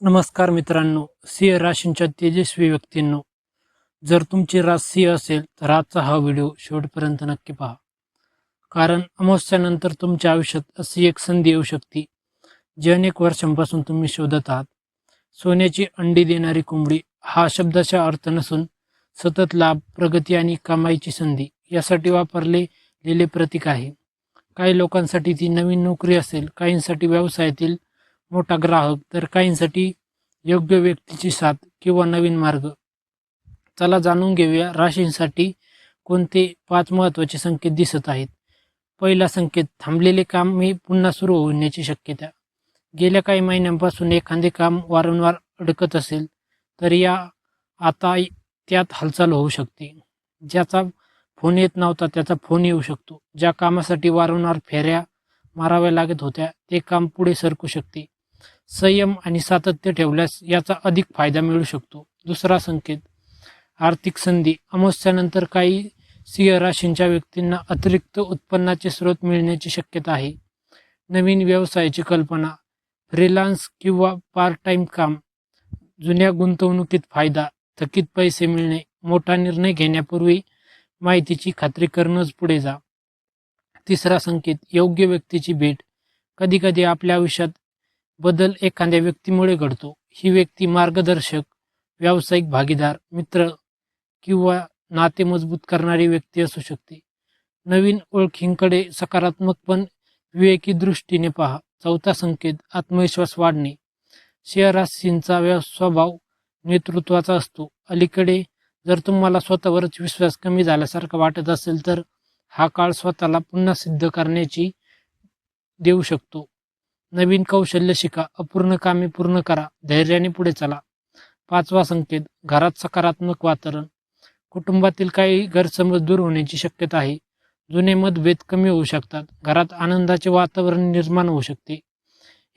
नमस्कार मित्रांनो, सिंह राशींच्या तेजस्वी व्यक्तींनो, जर तुमची रास सिंह असेल तर आजचा हा व्हिडिओ शेवटपर्यंत नक्की पहा. कारण अमावस्यानंतर तुमच्या आयुष्यात अशी एक संधी येऊ शकते जी अनेक वर्षांपासून तुम्ही शोधत आहात. सोन्याची अंडी देणारी कोंबडी हा शब्दाचा अर्थ नसून सतत लाभ, प्रगती आणि कमाईची संधी यासाठी वापरले गेलेले प्रतीक आहे. काही लोकांसाठी ती नवीन नोकरी असेल, काहींसाठी व्यवसायातील मोठा ग्राहक, तर काहींसाठी योग्य व्यक्तीची साथ किंवा नवीन मार्ग. चला जाणून घेऊया राशींसाठी कोणते 5 महत्त्वाचे संकेत दिसत आहेत. पहिला संकेत, थांबलेले काम मी पुन्हा सुरू होण्याची शक्यता. गेल्या काही महिन्यांपासून एखादे काम वारंवार अडकत असेल तर आता त्यात हालचाल होऊ शकते. ज्याचा फोन येत नव्हता त्याचा फोन येऊ शकतो. ज्या कामासाठी वारंवार फेऱ्या माराव्या लागत होत्या ते काम पुढे सरकू शकते. संयम आणि सातत्य ठेवल्यास याचा अधिक फायदा मिळू शकतो. दुसरा संकेत, आर्थिक संधी. अमावस्यानंतर काही सिंह राशींच्या व्यक्तींना अतिरिक्त उत्पन्नाचे स्रोत मिळण्याची शक्यता आहे. नवीन व्यवसायाची कल्पना, फ्रीलान्स किंवा पार्ट टाइम काम, जुन्या गुंतवणुकीत फायदा, थकीत पैसे मिळणे. मोठा निर्णय घेण्यापूर्वी माहितीची खात्री करूनच पुढे जा. तिसरा संकेत, योग्य व्यक्तीची भेट. कधीकधी आपल्या आयुष्यात बदल एखाद्या व्यक्तीमुळे घडतो. ही व्यक्ती मार्गदर्शक, व्यावसायिक भागीदार, मित्र किंवा नाते मजबूत करणारी व्यक्ती असू शकते. नवीन ओळखींकडे सकारात्मक पण विवेकी दृष्टीने पहा. चौथा संकेत, आत्मविश्वास वाढणे. सिंह राशींचा स्वभाव नेतृत्वाचा असतो. अलीकडे जर तुम्हाला स्वतःवरच विश्वास कमी झाल्यासारखा वाटत असेल तर हा काळ स्वतःला पुन्हा सिद्ध करण्याची देऊ शकतो. नवीन कौशल्य शिका, अपूर्ण कामे पूर्ण करा, धैर्याने पुढे चला. पाचवा संकेत, घरात सकारात्मक वातावरण. कुटुंबातील काही गैरसमज दूर होण्याची शक्यता आहे. जुने मतभेद कमी होऊ शकतात. घरात आनंदाचे वातावरण निर्माण होऊ शकते.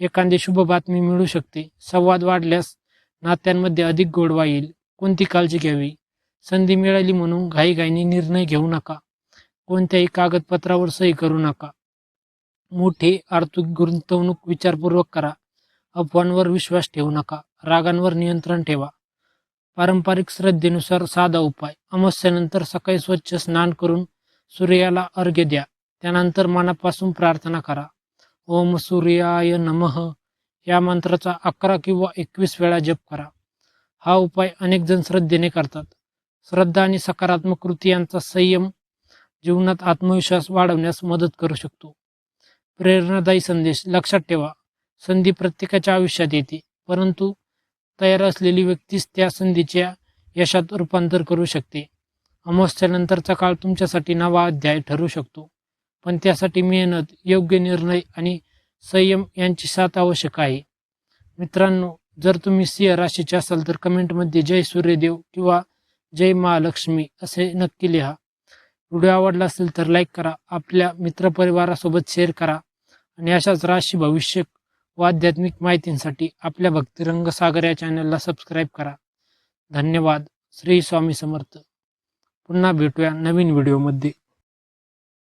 एखादी शुभ बातमी मिळू शकते. संवाद वाढल्यास नात्यांमध्ये अधिक गोडवा येईल. कोणती काळजी घ्यावी? संधी मिळाली म्हणून घाईघाईने निर्णय घेऊ नका. कोणत्याही कागदपत्रावर सही करू नका. मोठी आर्थिक गुंतवणूक विचारपूर्वक करा. अफवांवर विश्वास ठेवू नका. रागांवर नियंत्रण ठेवा. पारंपरिक श्रद्धेनुसार साधा उपाय. अमावस्यानंतर सकाळी स्वच्छ स्नान करून सूर्याला अर्घ्य द्या. त्यानंतर मनापासून प्रार्थना करा. ओम सूर्याय नमः या मंत्राचा 11 किंवा 21 वेळा जप करा. हा उपाय अनेक जण श्रद्धेने करतात. श्रद्धा आणि सकारात्मक कृती यांचा संयम जीवनात आत्मविश्वास वाढवण्यास मदत करू शकतो. प्रेरणादायी संदेश. लक्षात ठेवा, संधी प्रत्येकाच्या आयुष्यात येते, परंतु तयार असलेली व्यक्तीच त्या संधीच्या यशात रूपांतर करू शकते. अमावस्यानंतरचा काळ तुमच्यासाठी नवा अध्याय ठरू शकतो, पण त्यासाठी मेहनत, योग्य निर्णय आणि संयम यांची साथ आवश्यक आहे. मित्रांनो, जर तुम्ही सिंह राशीचे असाल तर कमेंटमध्ये जय सूर्यदेव किंवा जय महालक्ष्मी असे नक्की लिहा. व्हिडिओ आवडला असेल तर लाईक करा, आपल्या मित्रपरिवारासोबत शेअर करा आणि अशाच राशी, भविष्य व आध्यात्मिक माहितींसाठी आपल्या भक्तिरंग सागर या चॅनलला सबस्क्राईब करा. धन्यवाद. श्री स्वामी समर्थ. पुन्हा भेटूया नवीन व्हिडिओमध्ये.